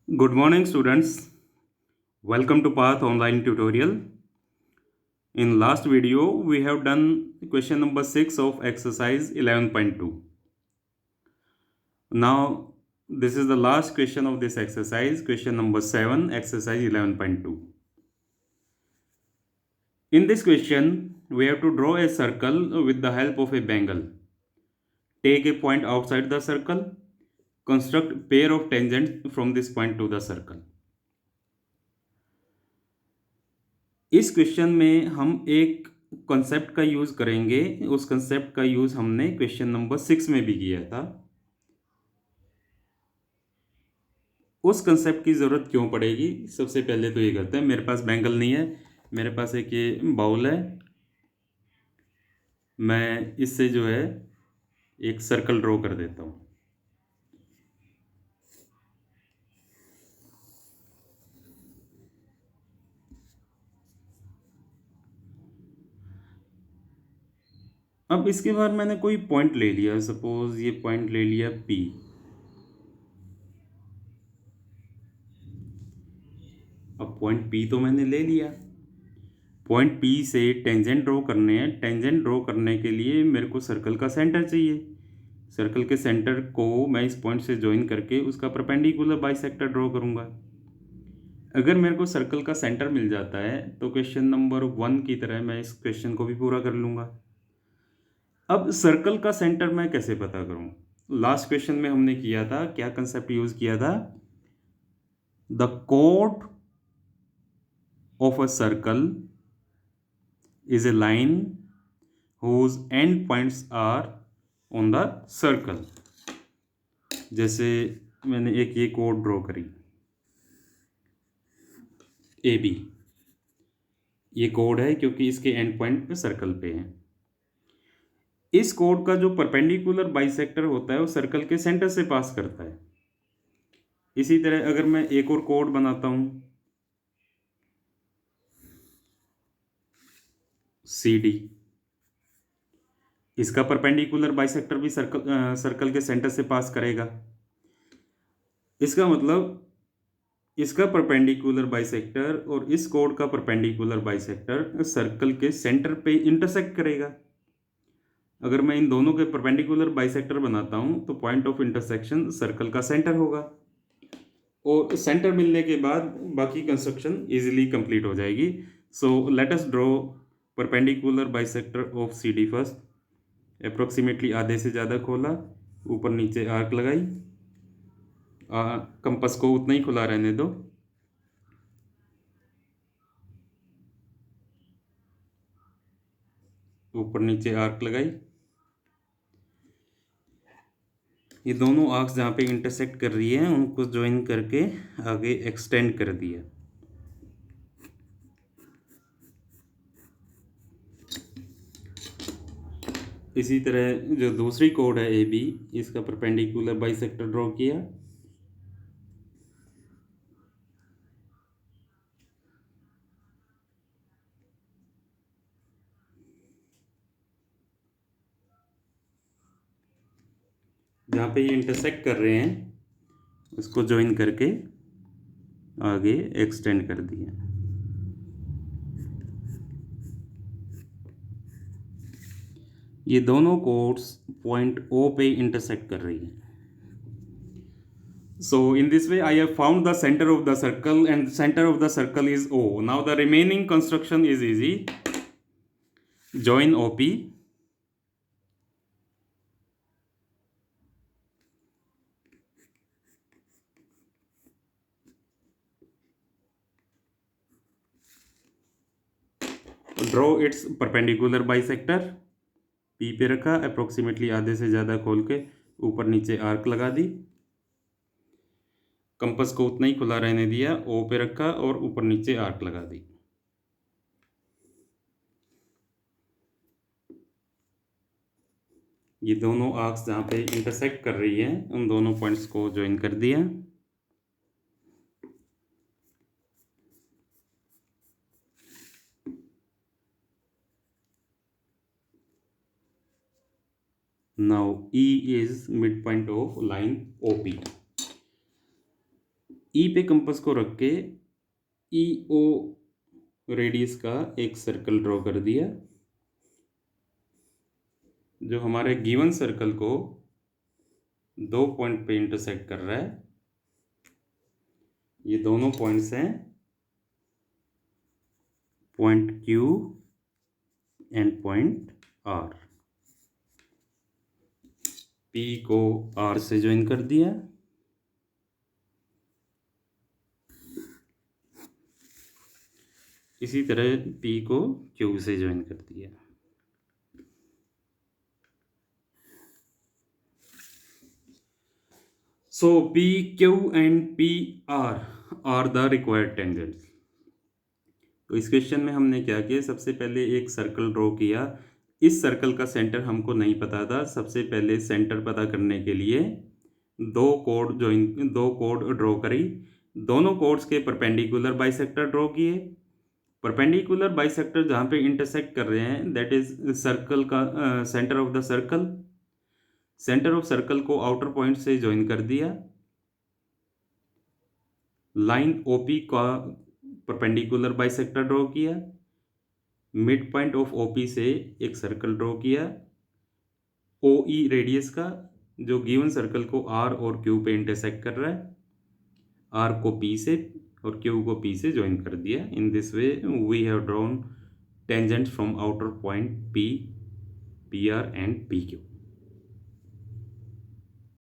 Good morning, students. Welcome to Path Online Tutorial. In last video, we have done question number 6 of exercise 11.2. Now, this is the last question of this exercise, question number 7, exercise 11.2. In this question, we have to draw a circle with the help of a bangle. Take a point outside the circle. Construct pair of tangents from this point to the circle. इस question में हम एक concept का use करेंगे। उस concept का use हमने question number 6 में भी किया था। उस कॉन्सेप्ट की ज़रूरत क्यों पड़ेगी? सबसे पहले तो ये करते हैं, मेरे पास बैंगल नहीं है, मेरे पास एक ये बाउल है। मैं इससे जो है एक सर्कल ड्रॉ कर देता हूँ। अब इसके बाद मैंने कोई पॉइंट ले लिया, सपोज ये पॉइंट ले लिया P। अब पॉइंट P तो मैंने ले लिया। पॉइंट P से टेंजेंट ड्रॉ करने हैं। टेंजेंट ड्रॉ करने के लिए मेरे को सर्कल का सेंटर चाहिए। सर्कल के सेंटर को मैं इस पॉइंट से ज्वाइन करके उसका परपेंडिकुलर बाइसेक्टर ड्रॉ करूंगा। अगर मेरे को सर्कल का सेंटर मिल जाता है तो क्वेश्चन नंबर 1 की तरह मैं इस क्वेश्चन को भी पूरा कर लूंगा। अब सर्कल का सेंटर मैं कैसे पता करूं? लास्ट क्वेश्चन में हमने किया था, क्या कंसेप्ट यूज किया था? The code of a circle is a line whose end points are on the circle। जैसे मैंने एक ये कोड ड्रॉ करी ए बी। ये कोड है क्योंकि इसके एंड पॉइंट पे सर्कल पे है। इस कोड का जो परपेंडिकुलर बाइसेक्टर होता है वो सर्कल के सेंटर से पास करता है। इसी तरह अगर मैं एक और कोड बनाता हूं सी डी, इसका परपेंडिकुलर बाइसेक्टर भी सर्कल के सेंटर से पास करेगा। इसका मतलब इसका परपेंडिकुलर बाइसेक्टर और इस कोड का परपेंडिकुलर बाइसेक्टर सर्कल के सेंटर पे इंटरसेक्ट करेगा। अगर मैं इन दोनों के परपेंडिकुलर बाइसेक्टर बनाता हूं तो पॉइंट ऑफ इंटरसेक्शन सर्कल का सेंटर होगा और सेंटर मिलने के बाद बाकी कंस्ट्रक्शन इजीली कंप्लीट हो जाएगी। So let us draw perpendicular bisector of C D first. Approximately आधे से ज़्यादा खोला, ऊपर नीचे आर्क लगाई। कंपास को उतना ही खुला रहने दो। ऊपर नीचे आर्क लगाई। ये दोनों आर्क्स जहाँ पे इंटरसेक्ट कर रही है उनको ज्वाइन करके आगे एक्सटेंड कर दिया। इसी तरह जो दूसरी कोड है ए बी, इसका परपेंडिकुलर बाइसेक्टर ड्रॉ किया। जहाँ पे ये इंटरसेक्ट कर रहे हैं उसको ज्वाइन करके आगे एक्सटेंड कर दिया। ये दोनों कोड्स पॉइंट ओ पे इंटरसेक्ट कर रही हैं। So in this way I have found the center of the circle and the center of the circle is O. Now the remaining construction is easy. Join OP. Draw its perpendicular bisector। P पे रखा, approximately आधे से ज़्यादा खोल के ऊपर नीचे arc लगा दी। कंपास को उतना ही खुला रहने दिया, O पे रखा और ऊपर नीचे आर्क लगा दी। ये दोनों आर्क्स जहाँ पे इंटरसेक्ट कर रही हैं उन दोनों पॉइंट्स को ज्वाइन कर दिया। Now E is midpoint of line OP। ई पे कंपास को रख के ई ओ रेडियस का एक सर्कल ड्रॉ कर दिया, जो हमारे गिवन सर्कल को 2 पॉइंट पे इंटरसेक्ट कर रहा है। ये दोनों पॉइंट्स हैं point Q and point R। P को R से ज्वाइन कर दिया, इसी तरह P को Q से ज्वाइन कर दिया। So PQ and PR are the required tangents। तो इस क्वेश्चन में हमने क्या किया, सबसे पहले एक सर्कल ड्रॉ किया। इस सर्कल का सेंटर हमको नहीं पता था। सबसे पहले सेंटर पता करने के लिए दो कोड ड्रॉ करी। दोनों कोड्स के परपेंडिकुलर बाइसेक्टर ड्रॉ किए। परपेंडिकुलर बाइसेक्टर जहाँ पे इंटरसेक्ट कर रहे हैं, दैट इज सर्कल का centre of the circle. Centre of circle को आउटर पॉइंट से ज्वाइन कर दिया। लाइन OP का परपेंडिकुलर बाइसेक्टर ड्रॉ किया। मिड पॉइंट ऑफ OP से एक सर्कल ड्रॉ किया OE रेडियस का, जो गिवन सर्कल को R और Q पे इंटरसेक्ट कर रहा है। R को P से और Q को P से ज्वाइन कर दिया। In this way we have drawn tangents from outer point P, PR and PQ।